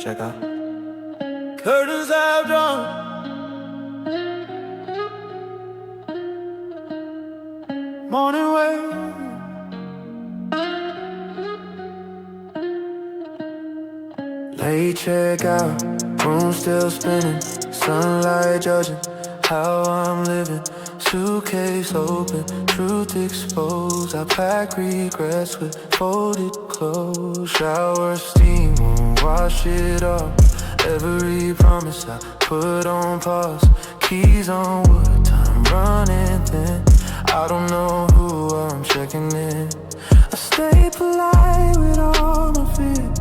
check out. Curtains have drawn, morning wave. Late check out, room still spinning, sunlight judging how I'm living. Suitcase open, truth exposed. I pack regrets with folded clothes. Shower steam won't wash it off. Every promise I put on pause. Keys on wood, time running thin. I don't know who I'm checking in. I stay polite with all my fear.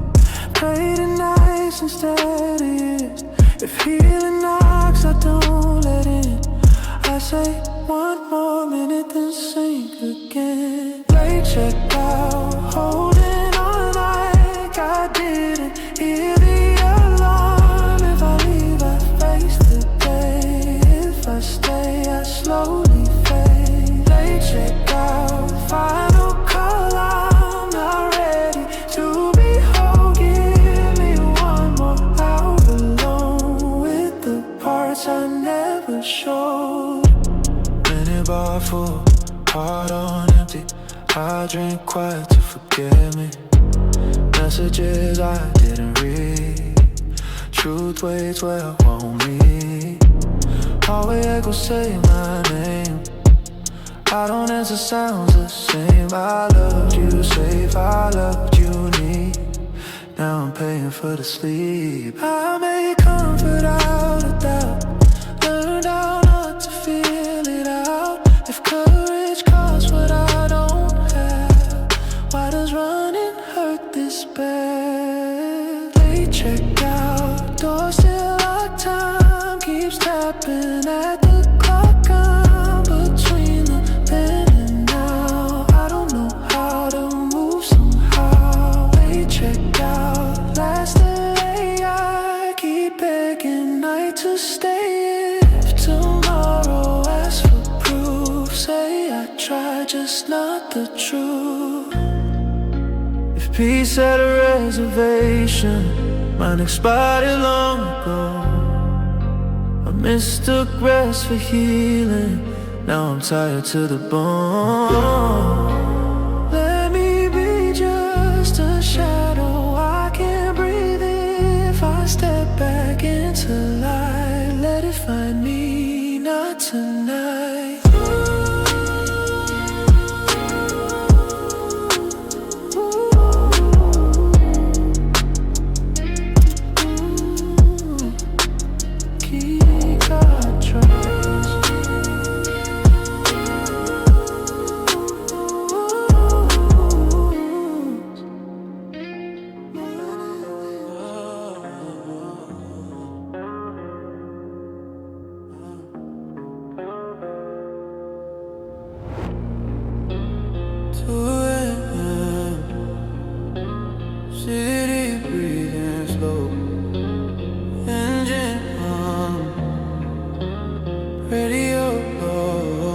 Play it nice instead of years. If healing knocks, I don't let in. I say one more minute, then sink again. Late check out, holding on like I didn't hear the alarm. If I leave, I face the day. If I stay, I slowly fade. Late check out, final call, I'm not ready to be whole. Give me one more hour alone with the parts I never showed. Bar full, heart on empty. I drink quiet to forget me. Messages I didn't read. Truth waits where I won't meet. Hallway echoes say my name. I don't answer, sounds the same. I loved you safe, I loved you neat. Now I'm paying for the sleep. I made comfort out of doubt. Learned how not to feel it out. If courage costs what I don't have, why does running hurt this bad? Late check out, door still locked, time keeps tapping at the clock. I'm between the then and now. I don't know how to move somehow. Late check out, last day I keep begging night to stay. If tomorrow asks for proof, say I tried, just not the truth. If peace had a reservation, mine expired long ago. I mistook rest for healing, now I'm tired to the bone. Let me be just a shadow, I can't breathe if I step back into light. Let it find me, not tonight. City breathing slow, engine on, radio low.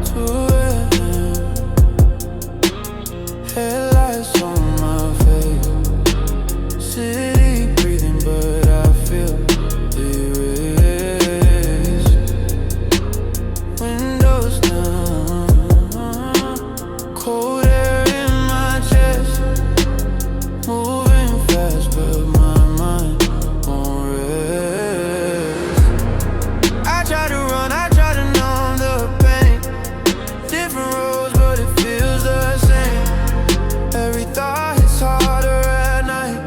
2 a.m. headlights on my face. City breathing, but I feel erased. Windows down, cold air in my chest. Moving fast, but my mind won't rest. I try to run, I try to numb the pain. Different roads, but it feels the same. Every thought hits harder at night,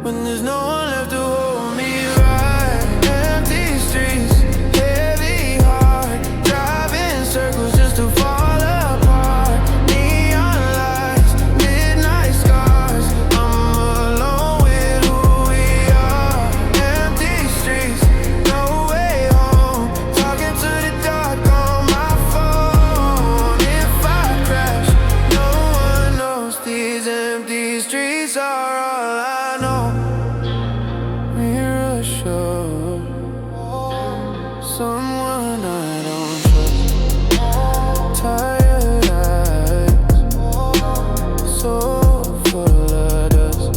when there's no one left to hold me right. Empty streets, heavy heart, driving circles just to fall apart. Neon lights, midnight scars. I'm alone with who we are. Empty streets, no way home. Talking to the dark on my phone. If I crash, no one knows. These empty streets are all I know. Mirror show someone I don't trust. Tired eyes, so full of dust.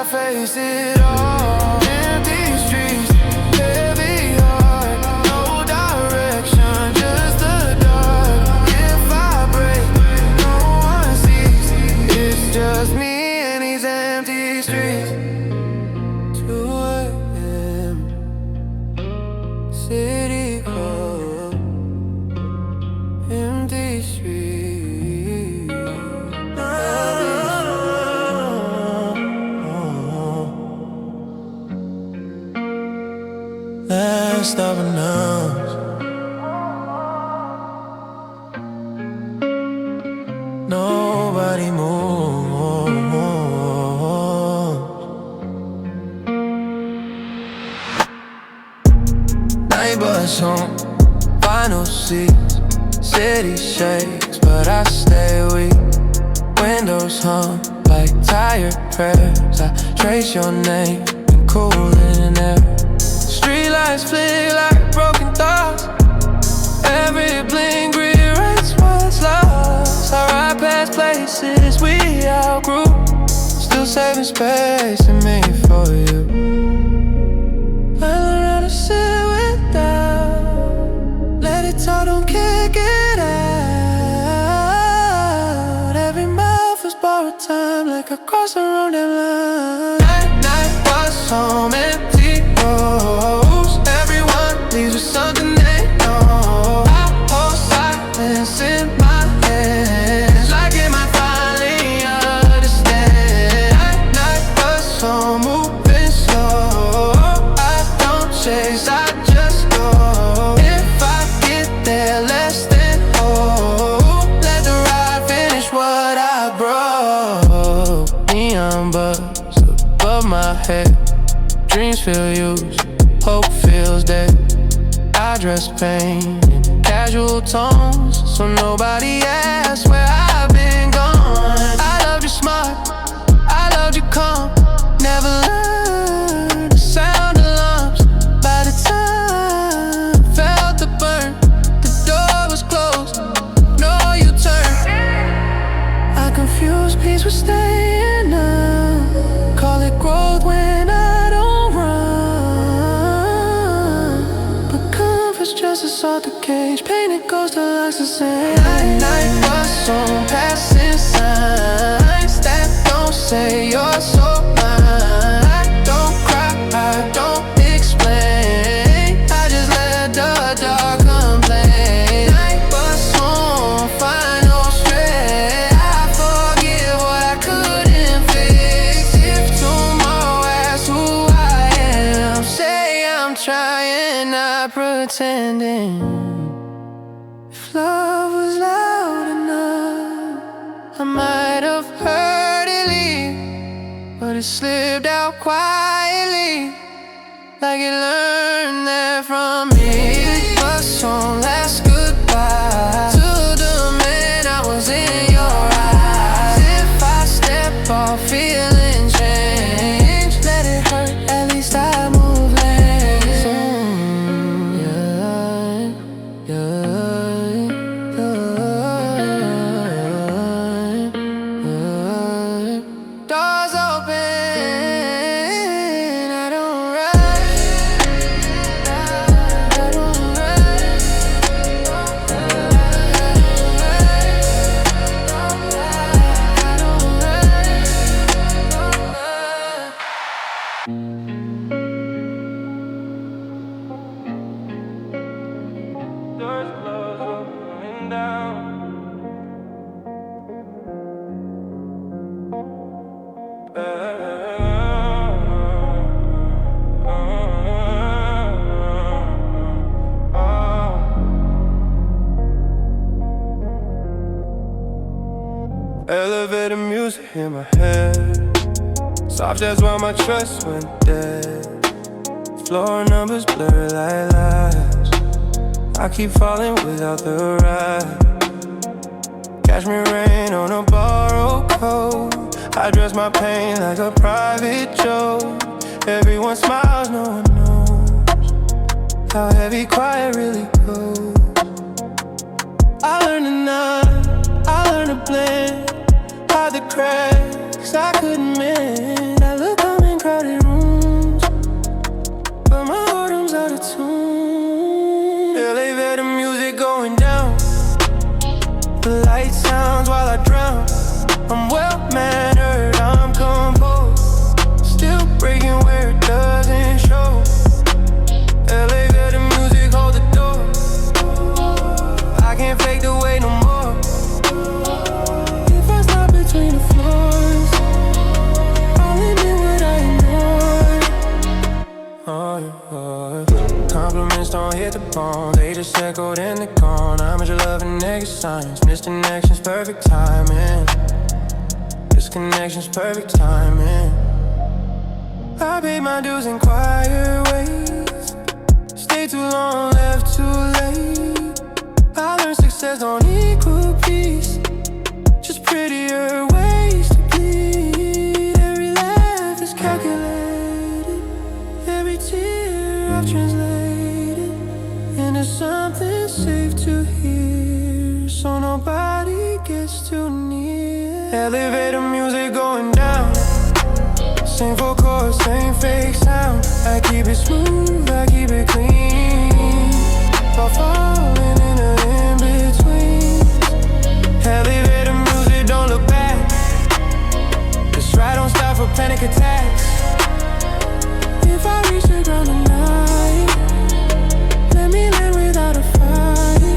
I face it all. Empty streets, heavy heart, no direction, just the dark. If I break, no one sees. It's just me and these empty streets. 2 a.m. City hall, empty streets. Let's stop it now. Nobody moves. Night bus home, final seats, city shakes, but I stay weak. Windows hum like tired prayers. I trace your name in cooling air. Streetlights flick like broken thoughts. Every blink rewrites what's lost. I ride past places we outgrew, still saving space in me for you. I learned how to sit without, let it talk, don't kick it out. Every mouth is borrowed time, like I cross the road and line. Night was home, empty roads. Everyone leaves with something they know. I hold silence in my hands, like it might finally understand. Night was home, moving slow. I don't chase, I just go. If I get there less than hope, let the ride finish what I broke. Neon buzz above my head, dreams feel used, hope feels dead. I dress pain in casual tones, so nobody asks where I've been gone. I loved you smart, I loved you calm, never learned to sound alarms. By the time I felt the burn, the door was closed, no U-turn. I confuse peace with staying up, call it growth when I don't run. But comfort's just a salted cage, pain it goes to locks the same. Night was on passing signs that don't say you're so mine. I don't cry, I don't explain, I just let the dark complain. Night was on final straight, I forgive what I couldn't fix. If tomorrow asks who I am, say I'm trying, not pretending. If love was loud enough, I might have heard it leave, but it slipped out quietly, like it learned that from me. It was on last goodbye to the man I was in your eyes. If I step off feeling change, let it hurt, at least I move less. Doors open, I don't rush, I don't rush, I don't rush. Doors closed, opening down. Elevator music in my head, soft as while my trust went dead. Floor numbers blur like lies, I keep falling without the ride. Catch me rain on a borrowed coat, I dress my pain like a private joke. Everyone smiles, no one knows how heavy quiet really goes. I learned to nod, I learned to blend, hide the cracks I couldn't mend. I look on crowded rooms, but my heart's out of tune. Elevator music going down, the light sounds while I drown. I'm well-mannered, I'm composed, still breaking where it doesn't show. Elevator music, hold the door. I can't fake the way no more. If I stop between the floors, I'll admit what I ignored. Compliments don't hit the bone, they just echoed in the gone. I'm at your loving nigga signs, missed connections, perfect timing. This connection's perfect timing. I paid my dues in quiet ways, stayed too long, left too late. I learned success don't equal peace, just prettier ways to bleed. Every laugh is calculated, every tear I've translated into something safe to hear, so nobody gets too near. Elevator music going down, same full chords, same fake sound. I keep it smooth, I keep it clean, while falling in the in-between. Elevator music, don't look back. This ride don't stop for panic attacks. If I reach the ground tonight, let me land without a fight.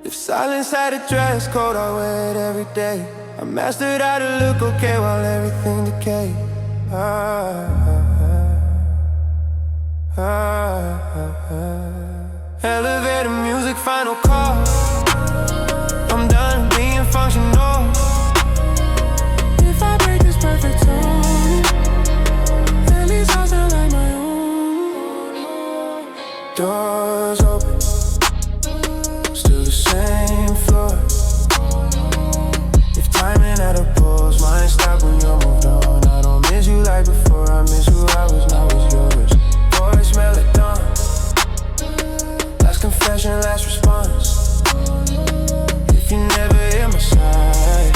If silence had a dress code, I wear it every day. I mastered how to look okay while everything decay. Elevator music, final call. I'm done being functional. If I break this perfect tone, at least I'll sound like my own. Doors open, still the same floor. If timing at a pause, mine stop when you're moved on. I don't miss you like before, I miss who I was, now it's yours. Boy, smell it done. Last confession, last response. If you never hear my side,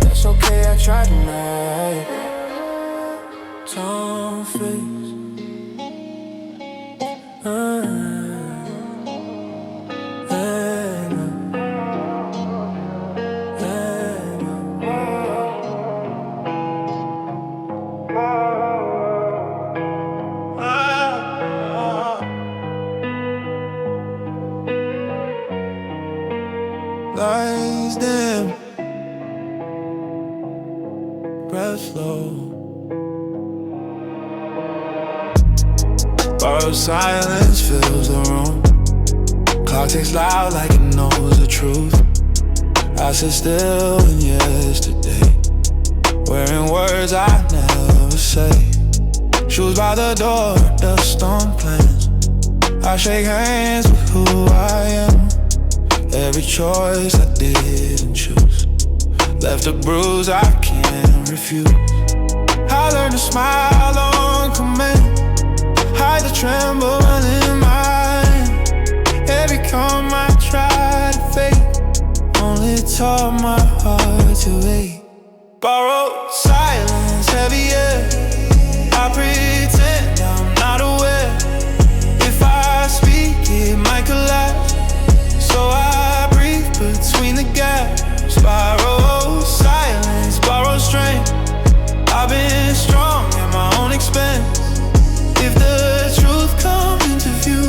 that's okay, I tried tonight. Tone face, lights dim, breath low. Borrowed silence fills the room. Clock ticks loud like it knows the truth. I sit still in yesterday, wearing words I never say. Shoes by the door, dust on plans. I shake hands with who I am. Every choice I didn't choose left a bruise I can't refuse. I learned to smile on command, hide the tremble in mine. Every calm I tried to fake only taught my heart to wait. Borrowed silence, heavy air. I pretend I'm not aware. If I speak, it might collapse, so I breathe between the gaps. Borrow silence, borrow strength. I've been strong at my own expense. If the truth comes into view,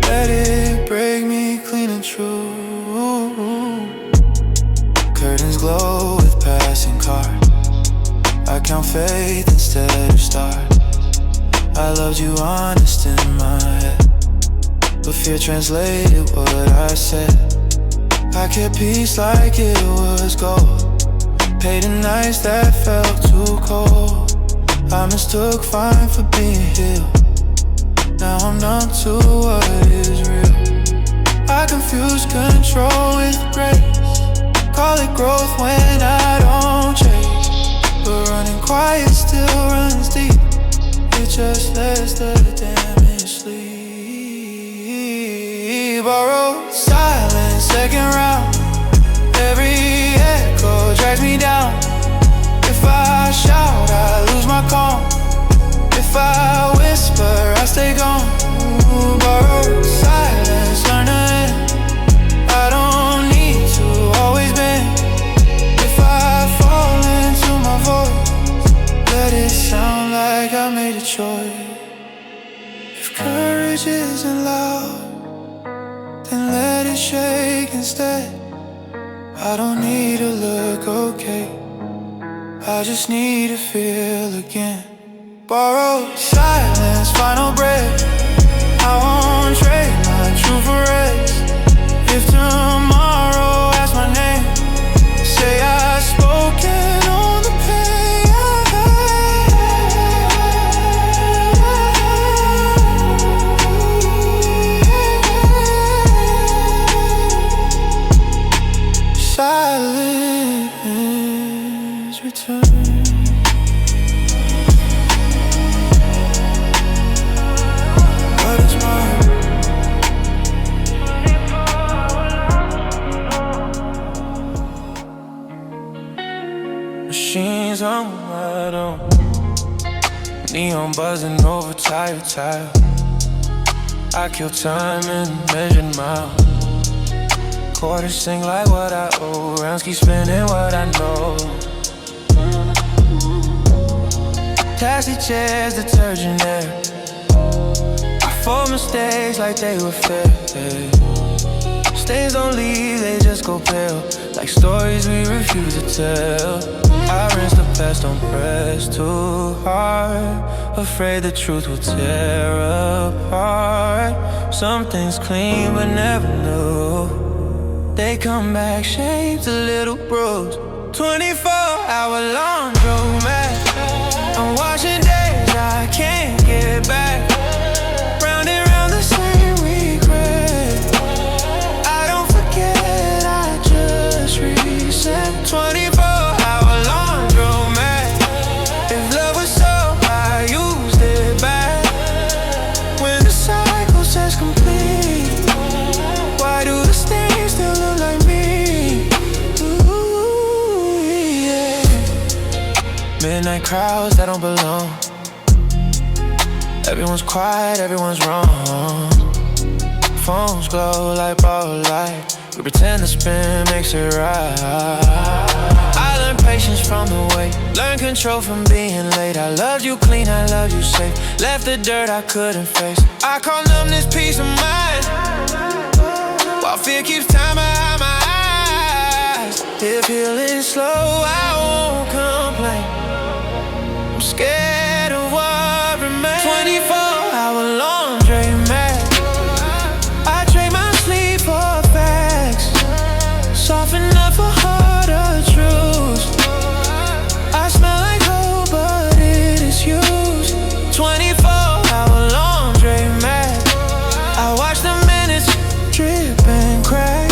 let it break me clean and true. Curtains glow with passing cars. I count faith instead of stars. I loved you honest in my head, but fear translated what I said. I kept peace like it was gold, paid a nights that felt too cold. I mistook fine for being healed. Now I'm numb to what is real. I confuse control with grace, call it growth when I don't chase. But running quiet still runs deep, it just lets the damage sleep. Borrowed silence, second round. Every echo drags me down. If I shout, I I don't need to look okay, I just need to feel again. Borrowed silence, final breath. I won't trade my truth for rest. If tomorrow asks my name, say I've spoken on the pain I had. Silence return. Machines on my own, neon buzzing over tired tile. I kill time in measured miles. Quarters sing like what I owe, rounds keep spinning what I know. Taxi chairs, detergent air. I fold mistakes like they were fair. Stains don't leave, they just go pale, like stories we refuse to tell. I rinse the past, don't press too hard, afraid the truth will tear apart. Some things clean but never new, they come back shaped a little bruise. 24-hour laundromat, I'm washing days I can't get back. Round and round the same regret, I don't forget, I just reset. 24-hour laundromat, if love was so, I used it back. When the cycle says complete, why do the stains still look like me? Ooh, yeah. Midnight crowds that don't belong, everyone's quiet, everyone's wrong. Phones glow like borrowed light, we pretend the spin makes it right. I learned patience from the wait, learned control from being late. I loved you clean, I loved you safe, left the dirt I couldn't face. I call numbness peace of mind, while fear keeps time behind my eyes. If healing slow, I won't complain, I'm scared of what remains. 24-hour laundromat, I trade my sleep for facts, soften up for harder truths. I smell like hope, but it is used. 24-hour laundromat, I watch the minutes drip and crack.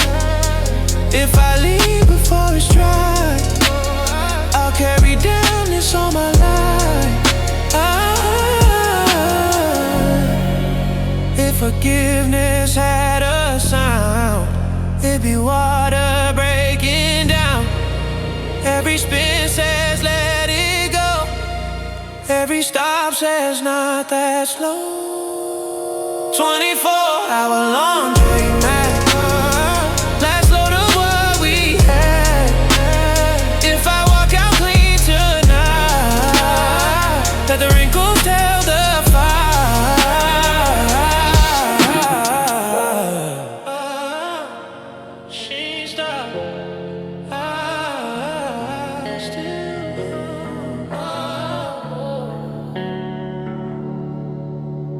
If I leave before it's dry, I'll carry down this all my life. If forgiveness had a sound, it'd be water breaking down. Every spin says let it go, every stop says not that slow. 24-hour laundromat, last load of what we had. If I walk out clean tonight, let the wrinkles tell the fire. She's done, I still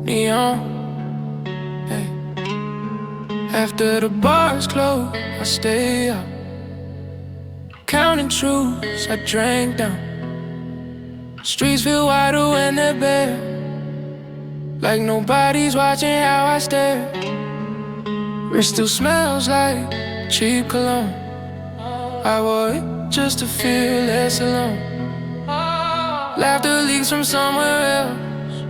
neon. Hey. After the bars close, I stay up, counting truths I drank down. Streets feel wider when they're bare, like nobody's watching how I stare. Wrist still smells like cheap cologne, I wore it just to feel less alone. Laughter leaks from somewhere else,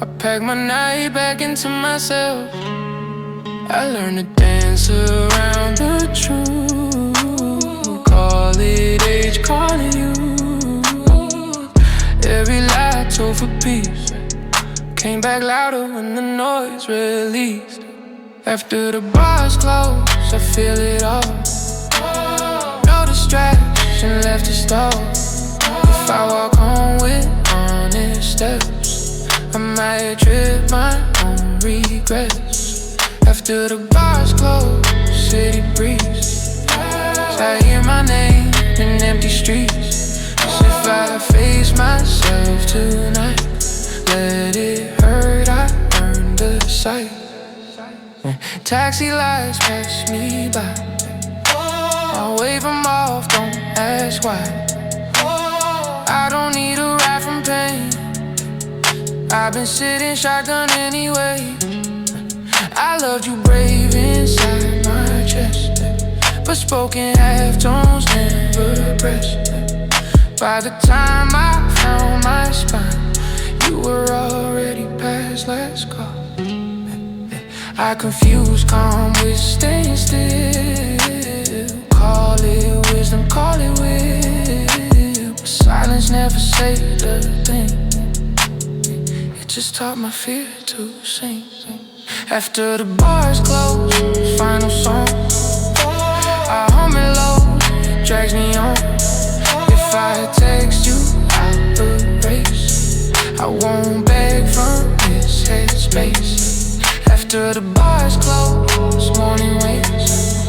I pack my night back into myself. I learned to dance around the truth, call it age, call it youth. Every lie told for peace came back louder when the noise released. After the bars close, I feel it all, no distraction left to stall. If I walk home with honest steps, I might trip my own regrets. After the bars close, city breeze I hear my name in empty streets, as if I face myself tonight. Let it hurt, I earned the sight. Taxi lights pass me by, I'll wave them off, don't ask why. I don't need a ride from pain, I've been sitting shotgun anyway. I loved you brave inside my chest, but spoken half tones never pressed. By the time I found my spine, you were already past last call. I confuse calm with staying still. Call it wisdom, call it will, but silence never saved a thing. It just taught my fear to sing. After the bars close, final song, I hum it low, it drags me on. If I text you, I'll erase. I won't beg from this headspace. After the bars close, morning waits,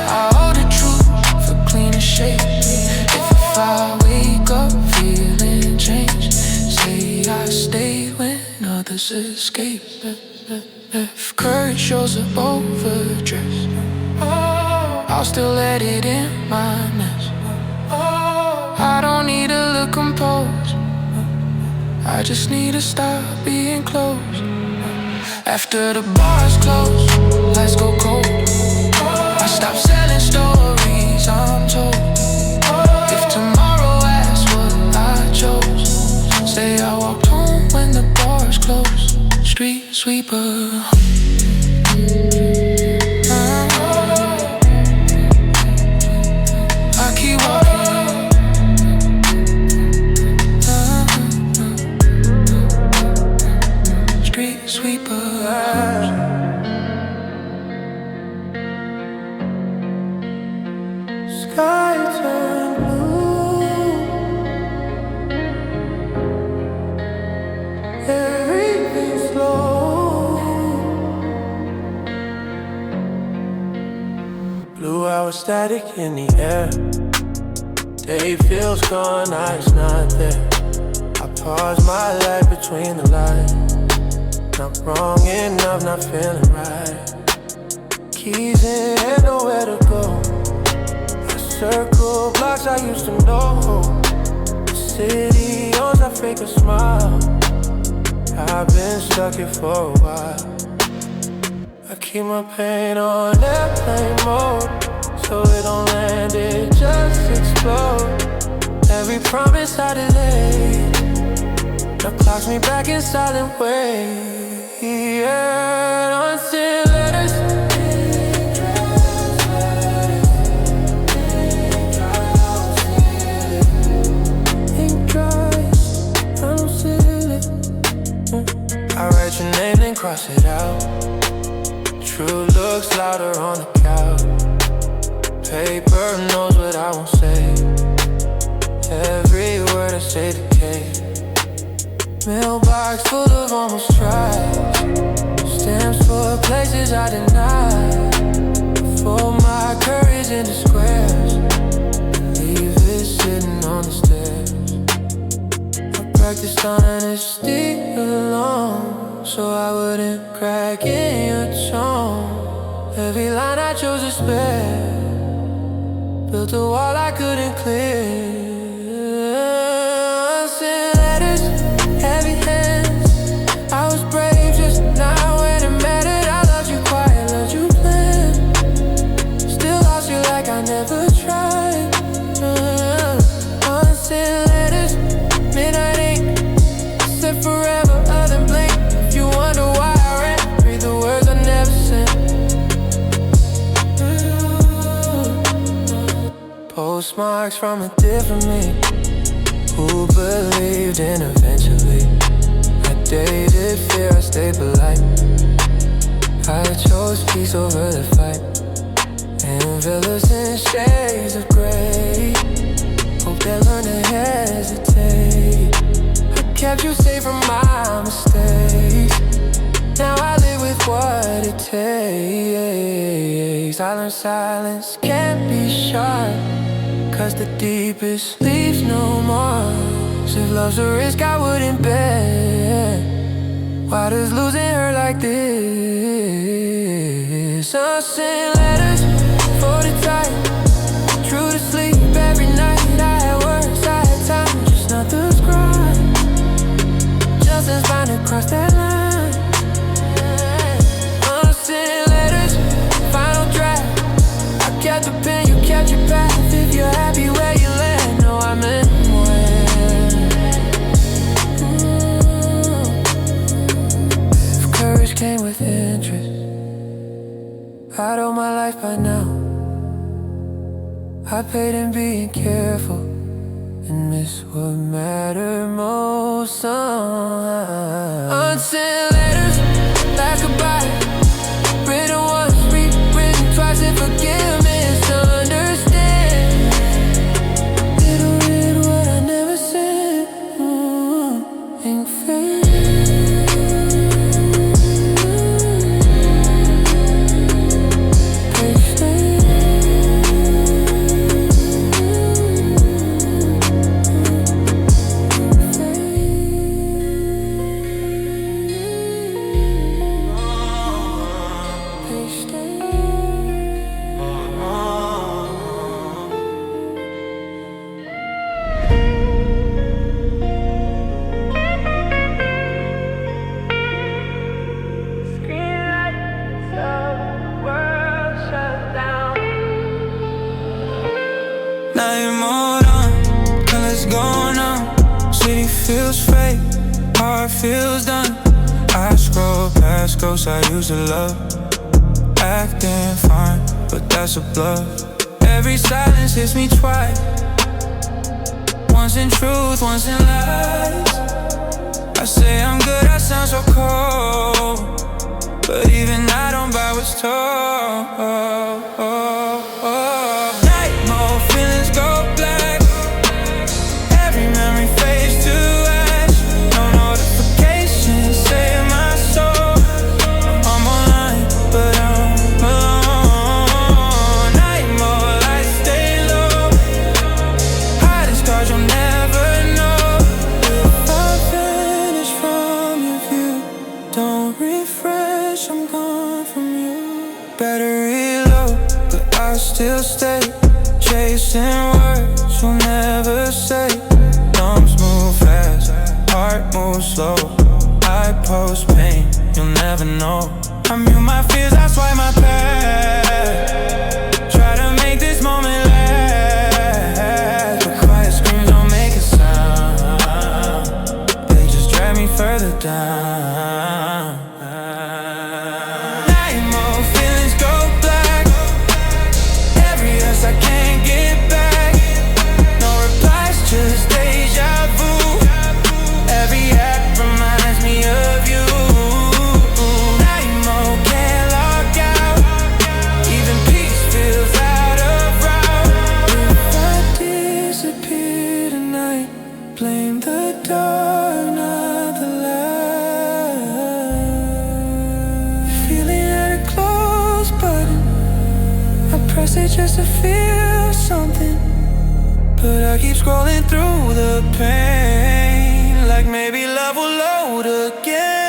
I hold the truth for cleaner shape. If I wake up feeling changed, say I stayed when others escaped. If courage shows up overdressed, I'll still let it in my mess. I don't need to look composed, I just need to stop being close. After the bars close, lights go cold, I stop selling stories I'm told. If tomorrow asks what I chose, say I walked home when the bars close. Street sweeper, I keep walking. Street sweeper. Sky turned blue, everything's slow. Blue hour static in the air, day feels gone, night's not there. I pause my life between the lines, not wrong enough, not feeling right. Keys in hand, nowhere to go. I circle blocks I used to know. The city owns, I fake a smile. I've been stuck here for a while. I keep my pain on airplane mode, so it don't land, it just explode. Every promise I delayed, now clocks me back in silent ways. Yeah, unsent letters, ink dries, I don't seal it. I write your name then cross it out. True looks louder on the couch. Paper knows what I won't say. Every word I say decays. Mailbox full of almost tries, stamps for places I denied. For my courage into squares, leave it sitting on the stairs. I practiced honesty alone, so I wouldn't crack in your tone. Every line I chose to spare, built a wall I couldn't clear. Unsent letters, heavy hands, I was brave just now when it mattered. I loved you quiet, loved you planned, still lost you like I never tried. Unsent letters, midnight ink, said forever other than blink. If you wonder why I ran, read the words I never sent. Postmarks from a different me, who believed in eventually. I dated fear, I stayed polite. I chose peace over the fight. And villas in shades of gray, hope they learn to hesitate. I kept you safe from my mistakes, now I live with what it takes. I learned silence can't be sharp, 'cause the deepest leaves no marks. If love's a risk I wouldn't bet, why does losing hurt like this? I send letters for the time, true to sleep every night. I had words, I had time, just not to scribe. Just as mine across that line. I send letters, final draft. I kept the pen, you kept your path. If you're happy where you land, no, I meant when. If courage came with interest, I'd owe my life by now. I paid in being careful and miss what mattered most somehow. Unsent letters, like goodbye, written once, rewritten twice, and forgiveness to understand. Little read what I never said, ain't fair. Feels fake, heart feels done. I scroll past ghosts I used to love, acting fine, but that's a bluff. Every silence hits me twice, once in truth, once in lies. I say I'm good, I sound so cold, but even I don't buy what's told. Night mode, feelings go black, every memory fades to ash. No notifications save my soul. I'm online, but I'm alone. Night mode, lights stay low, hiding scars you'll never know. If I vanish from your view, don't refresh, I'm gone from you. Battery low, but I'll still stay, chasing words you'll never say. Thumbs move fast, heart moves slow. I post pain, you'll never know. I mute my fears, I swipe my past. Try to make this moment last, but quiet screams don't make a sound. They just drag me further down. Night mode, feelings go black, every yes I can't get back. No replies, just deja vu. Every act reminds me of you. Night mode, can't log out, even peace feels out of route. If I disappear tonight, blame the dark, not the light. Feeling at a close button, I press it just to feel something, but I keep scrolling through the pain, like maybe love will load again.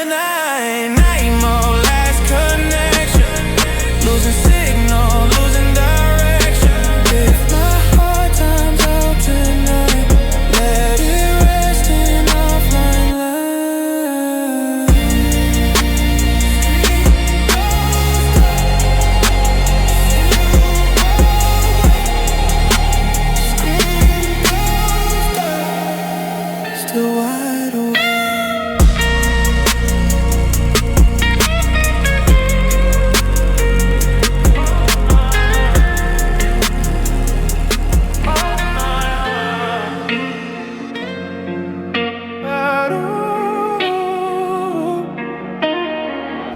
Night mode, last connection, losing signal, losing direction. If my heart time's out tonight, let it rest in offline line. Still wide awake.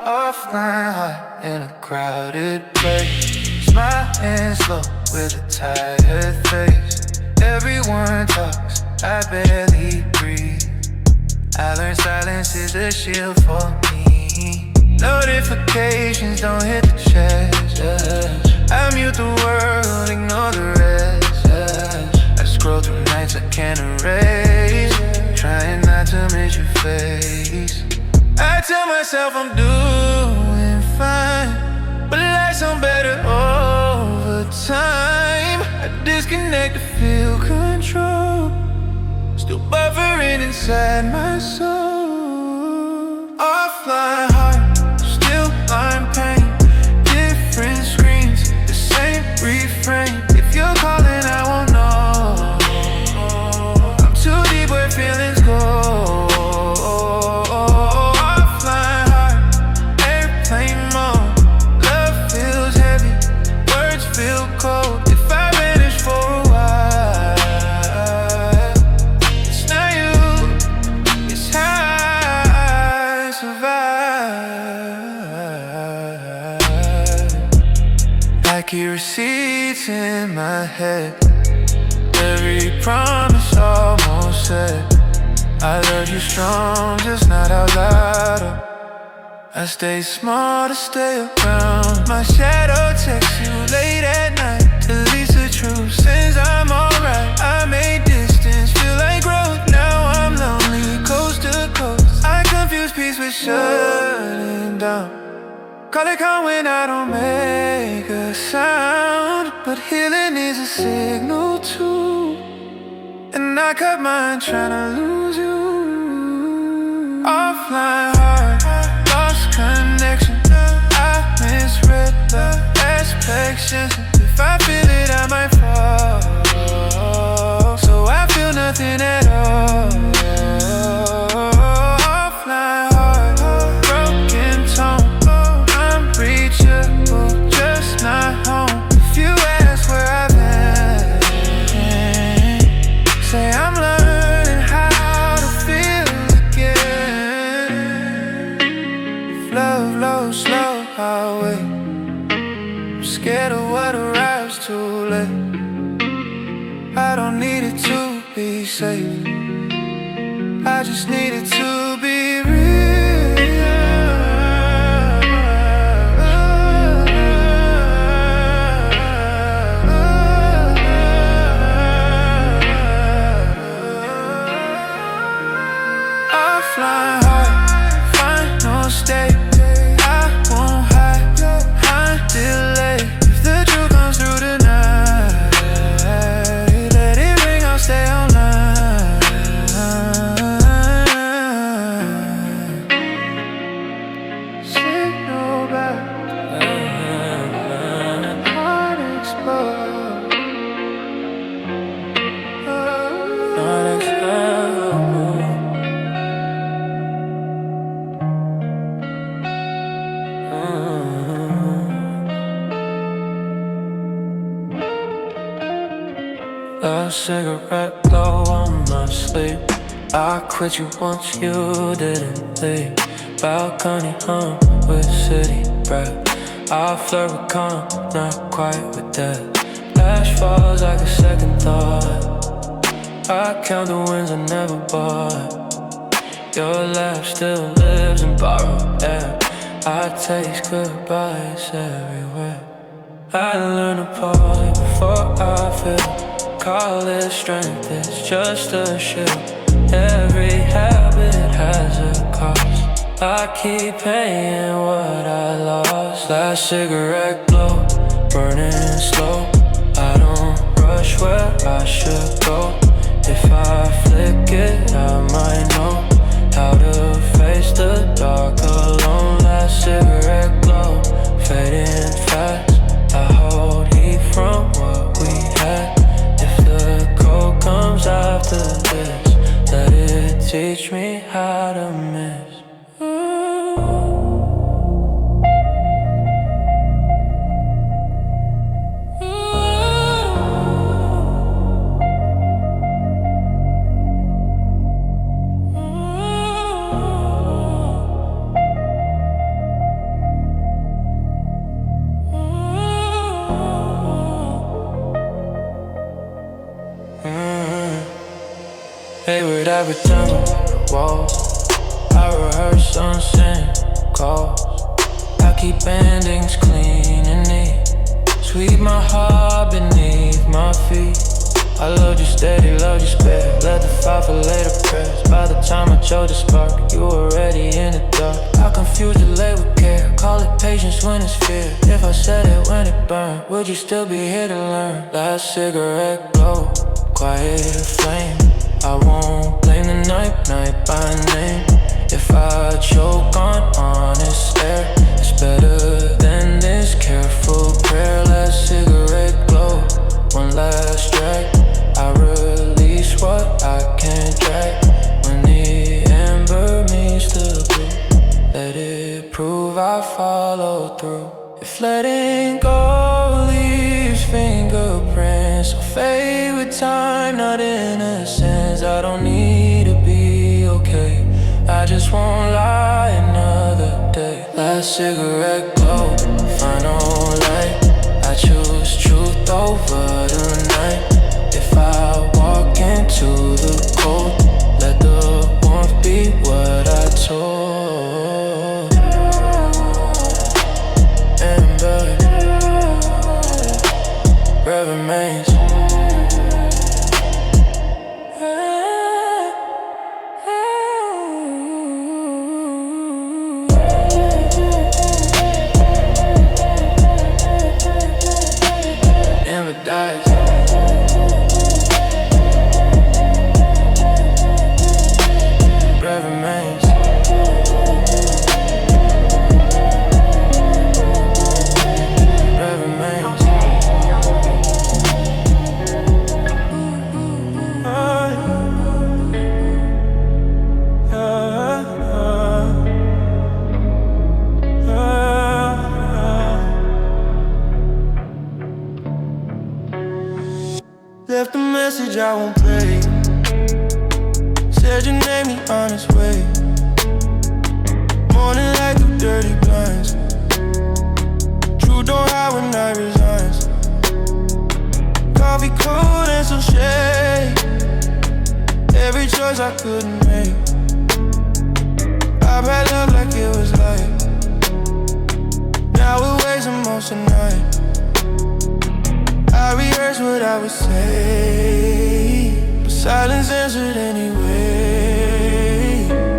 Offline high in a crowded place, smiling slow with a tired face. Everyone talks, I barely breathe. I learned silence is a shield for me. Notifications don't hit the chest, yeah. I mute the world, ignore the rest, yeah. I scroll through nights I can't erase, trying not to miss your face. I tell myself I'm doing fine, but life's on better over time. I disconnect to feel control, still buffering inside my soul. Offline heart, still line pain. Different screens, the same refrain. If you're calling, I won't know. I'm too deep where feelings go. Offline heart, airplane mode. Love feels heavy, words feel cold. If I vanish for a while, it's not you, it's how I survive. I keep receipts in my head, every promise almost said. I love you strong, just not out loud. I stay small to stay around. My shadow texts you late at night, deletes the truth, since I'm alright. I made distance feel like growth, now I'm lonely coast to coast. I confuse peace with shutting down. Call it calm when I don't make a sound, but healing is a signal too. And I cut mine trying to lose you. Offline heart, lost connection. I misread the expectations. If I feel it, I might fall. So I feel nothing at all. Offline heart, broken tone. I'm reachable, just not home. If you ask where I've been, say I'm learning how to feel again. Love, low, slow highway. I'm scared of what arrives too late. I don't need it to be safe, I just need it to be real. Offline heart, final state. I won't hide, delay. If the truth comes through tonight, let it ring, I'll stay online. Signal back, heart explode. Not explode. A cigarette glow on my sleeve. I quit you once you didn't leave. Balcony hum with city breath. I flirt with calm, not quite with death. Ash falls like a second thought. I count the wins I never bought. Your laugh still lives in borrowed air. I taste goodbyes everywhere. I learn to pause before I feel. Call it strength, it's just a shield. Every habit has a cost. I keep paying what I lost. Last cigarette glow, burning slow. I don't rush where I should go. If I flick it, I might know how to face the dark alone. Last cigarette glow, fading fast. I hold heat from what we had. If the cold comes after this, let it teach me how to miss. Hayward, every time I walk. I rehearse on same calls. I keep endings clean and neat. Sweep my heart beneath my feet. I loved you steady, loved you spare. Let the fire for later prayers. By the time I chose the spark, you were already in the dark. I confused delay with care. Call it patience when it's fear. If I said it when it burned, would you still be here to learn? Last cigarette glow, quiet flame. I won't blame the night by name. If I choke on honest air, it's better than this careful prayer. Last cigarette glow, one last drag. I release what I can't drag. When the ember meets the blue, let it prove I follow through. If letting go leaves fingerprints, I'll fade with time, not innocence. I don't need to be okay, I just won't lie another day. Last cigarette glow, final light. I choose truth over the night. If I walk into the cold, let the warmth be what I told. Ember, breath remains. Never dies. Breath remains. Breath remains. Left a message I won't play. Said your name, he on his way. Morning like the dirty blinds. True don't hide when night resigns. Coffee cold and some shade. Every choice I couldn't make. I've had love like it was light. Now we're wasting most of the night. I rehearsed what I would say, but silence answered anyway.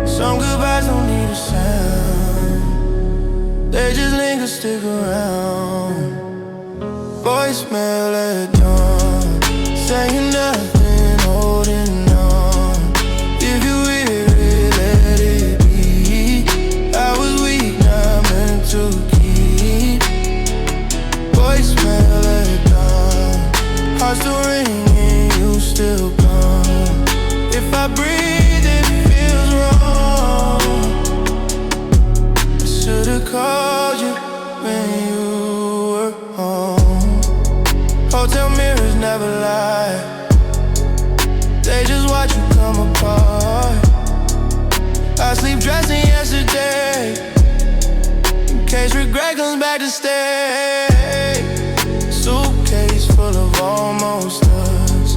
Some goodbyes don't need a sound, they just linger, stick around. Voicemail at dawn, saying nothing, holding on. If you hear it, let it be. I was weak, not meant to keep. Voicemail at dawn, heart still ringing, you still come. If I breathe, it feels wrong. I should've called you when you were home. Hotel mirrors never lie, they just watch you come apart. I sleep dressing yesterday, in case regret comes back to stay. Suitcase full of almost us,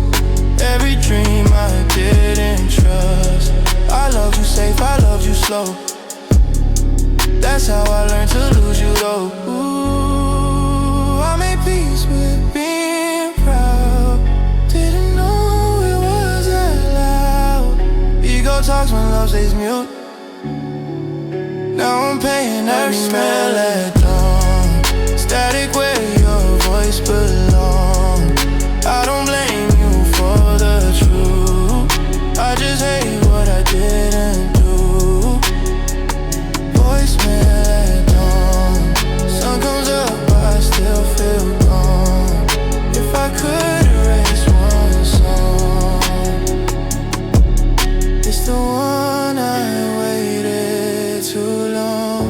every dream I didn't trust. I loved you safe, I loved you slow. That's how I learned to lose you though. Ooh, I made peace with being proud. Didn't know it was that loud. Ego talks when love stays mute. Now I'm paying every smell at dawn. Static where your voice belongs. I don't blame you for the truth, I just hate what I didn't do. Voicemail at dawn, sun comes up, I still feel gone. If I could erase one song, it's the one I waited too long.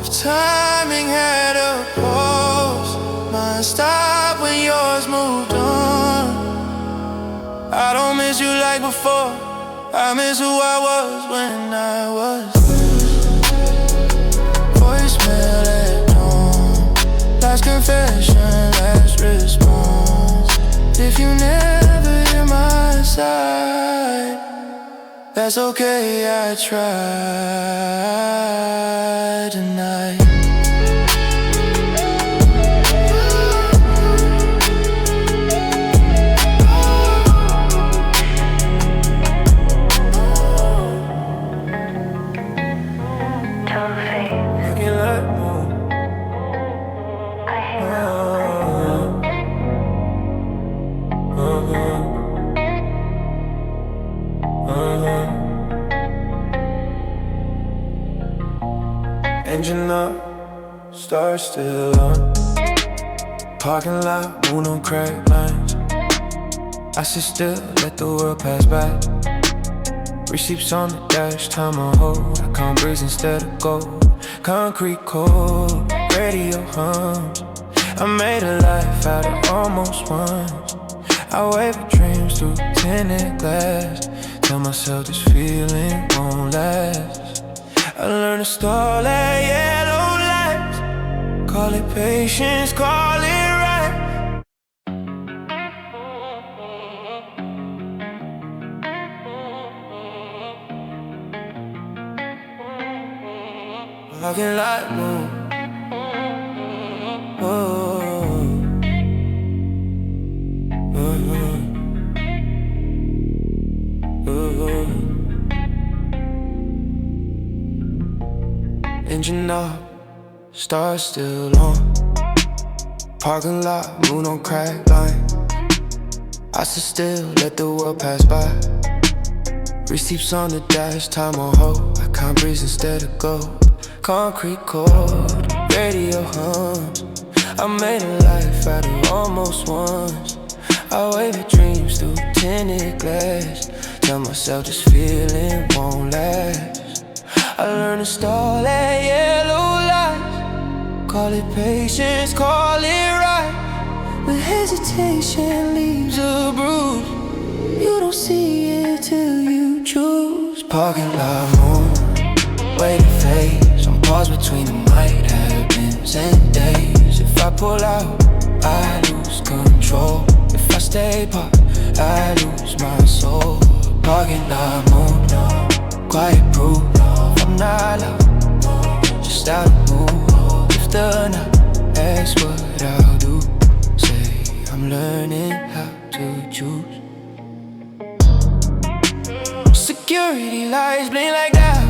If timing had a pause, mine stopped when yours moved on. I don't miss you like before, I miss who I was when I was. Voicemail at dawn, last confession, last response. If you never hear my side, that's okay, I tried tonight. Looking like moon. Engine up, stars still on. Parking lot, moon on cracked lines. I sit still, let the world pass by. Receipts on the dash, time on hold. I count breeze instead of gold. Concrete cold, radio hums. I made a life out of almost once. I wave at dreams through tinted glass. Tell myself this feeling won't last. I learned to stall at yellow lights. Call it patience, call it right. Walking like moon. Engine up, stars still on. Parking lot, moon on cracked line. I sit still, let the world pass by. Receipts on the dash, time on hold. I count breeze instead of gold. Concrete cold, radio hums. I made a life out of almost once. I wave at dreams through tinted glass. Tell myself this feeling won't last. I learned to stall at yellow lights. Call it patience, call it right. But hesitation leaves a bruise. You don't see it till you choose. Parking lot moon, waiting phase. On pause between the might have beens and days. If I pull out, I lose control. If I stay put, I lose my soul. Parking lot moon, quiet proof. I'm not loud, just out of mood. If the night asks what I'll do, say I'm learning how to choose. Security lights blink like that.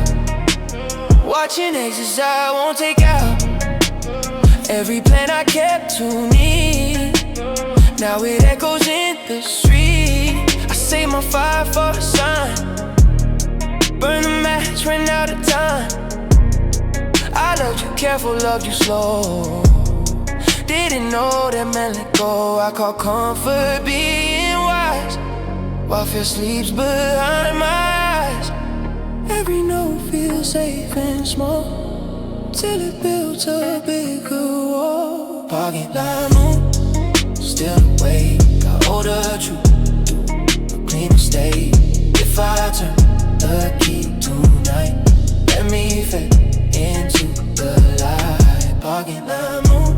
Watching exits I won't take out. Every plan I kept to me, now it echoes in the street. I save my fire for the sun. Burn the match, ran out of time. I loved you careful, loved you slow. Didn't know that meant let go. I call comfort being wise, while fear sleeps behind my eyes. Every note feels safe and small, till it builds a bigger wall. Parking lot moon, still awake. I hold a truth, a clean mistake. If I turn the key tonight, let me fade into the light. Parking lot moon,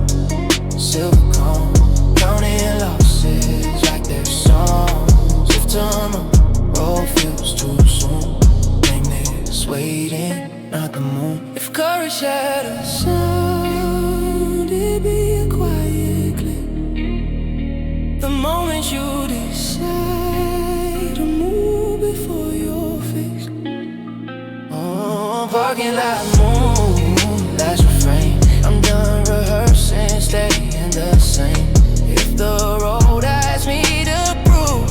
silver cone, counting losses like their songs. If tomorrow feels too soon, blame this waiting, not the moon. If courage had a sound, it'd be a quiet click. The moment you decide to move before you're fixed. Oh, parking lot moon, last refrain. I'm done rehearsing, staying the same. If the road asks me to prove,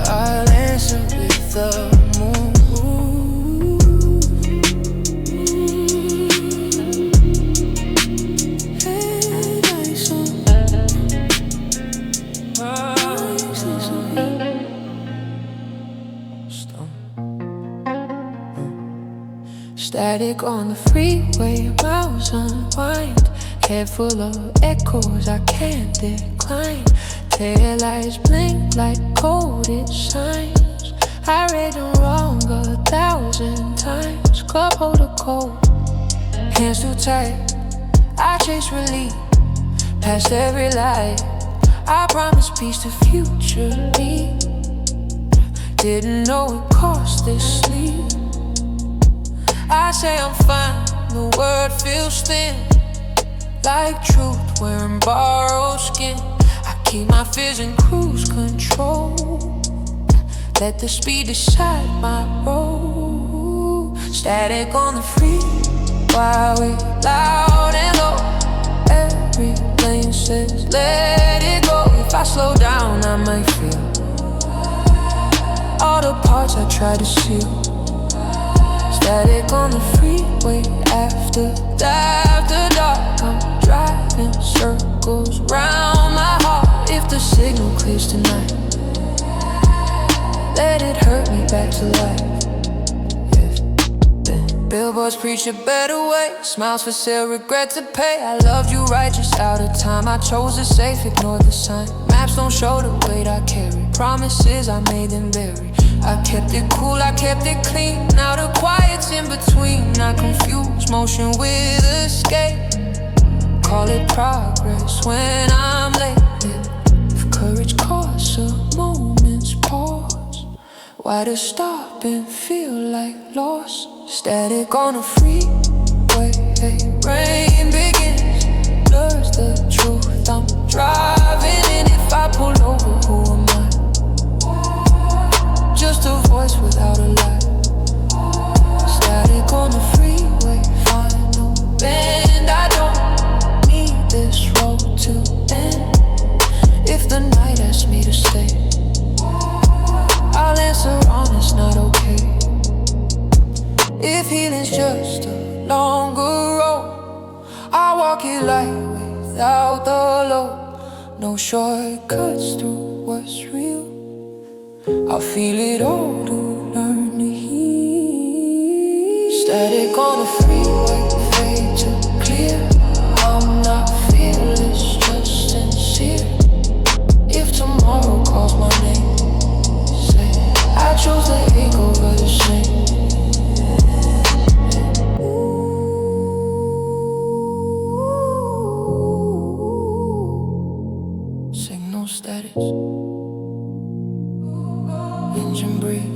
I'll answer with the moon. Static on the freeway, miles unwind. Head full of echoes I can't decline. Taillights blink like coded signs. I read them wrong 1,000 times. Club holder cold, hands too tight. I chase relief past every light. I promise peace to future me. Didn't know it cost this sleep. I say I'm fine, the word feels thin, like truth wearing borrowed skin. I keep my fears in cruise control, let the speed decide my road. Static on the freeway while we loud and low. Every lane says let it go. If I slow down I might feel all the parts I tried to seal. Static on the freeway after dark. I'm driving circles round my heart. If the signal clears tonight, let it hurt me back to life. Billboards preach a better way, smiles for sale, regret to pay. I loved you right, just out of time. I chose the safe, ignored the sign. Maps don't show the weight I carry, promises I made them bury. I kept it cool, I kept it clean. Now the quiet's in between. I confuse motion with escape. Call it progress when I'm late. If courage costs a moment's pause, why to stop and feel like loss? Static on a freeway, rain begins, blurs the truth. I'm driving in. If I pull over, who am I? Just a voice without a light. Static on the freeway, final bend. I don't need this road to end. If the night asks me to stay, I'll answer on it's not okay. If healing's just a longer road, I walk it light without the load. No shortcuts through what's real. I'll feel it all to learn to heal. Static on the freeway, fade to clear. I'm not fearless, just sincere. If tomorrow calls my name, say I chose the ache over the shame. Signal status, engine breathe.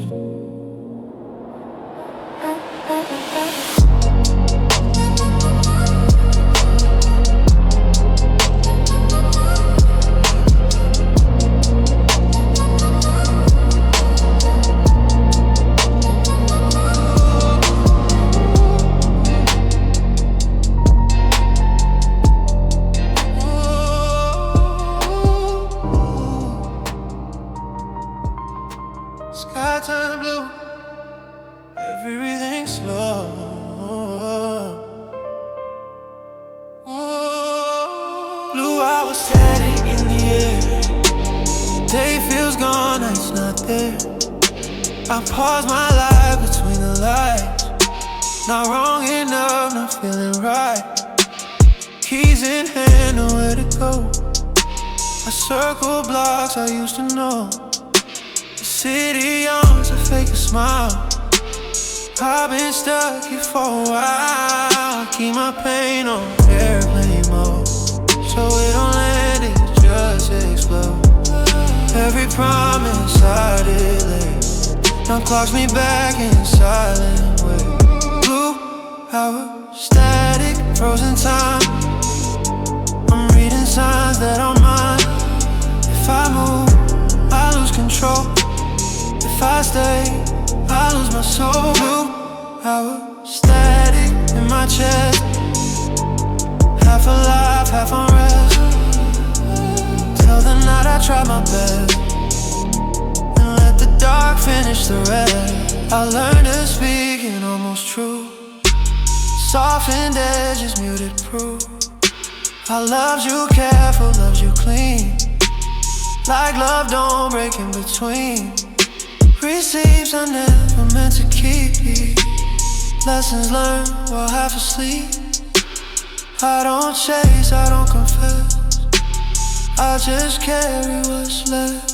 Sky turn blue, everything's slow. Blue hours static in the air. Day feels gone, night's not there. I pause my life between the lights. Not wrong enough, not feeling right. Keys in hand, nowhere to go. I circle blocks I used to know. City yawns, I fake a smile. I've been stuck here for a while. Keep my pain on airplane mode, so it don't land, it just explode. Every promise I delay now clocks me back in silent way. Blue hour, static, frozen time. I'm reading signs that are mine. If I move, I lose control. If I stay, I lose my soul. Blue hour, static in my chest. Half alive, half on rest. Till the night I try my best, and let the dark finish the rest. I learned to speak in almost true. Softened edges, muted proof. I loved you careful, loved you clean. Like love don't break in between. Receipts I never meant to keep. Lessons learned while half asleep. I don't chase, I don't confess. I just carry what's left.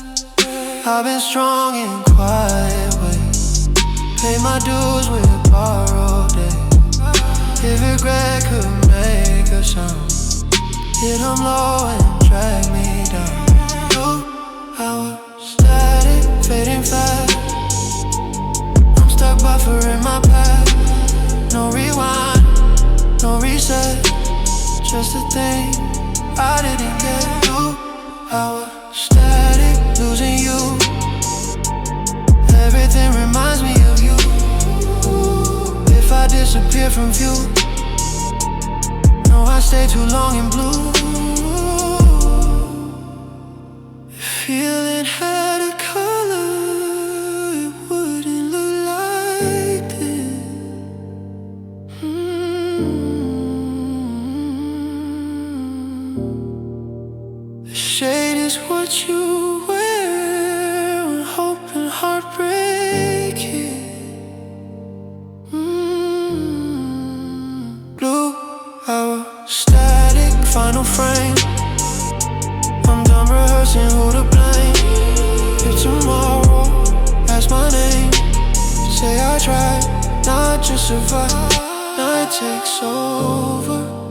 I've been strong in quiet ways. Paid my dues with borrowed days. If regret could make a sound, hit 'em low and drag me down. Blue hour, static, fading fast. just a thing I didn't get. 2 hour static, losing you. Everything reminds me of you. If I disappear from view, no, I stay too long in blue. If feeling had a color, it wouldn't look like this. The shade is what you wear when hope and heartbreak hit. Blue hour static, final frame. I'm done rehearsing who to blame. If tomorrow asks my name, say I tried, not just survive. Night takes over.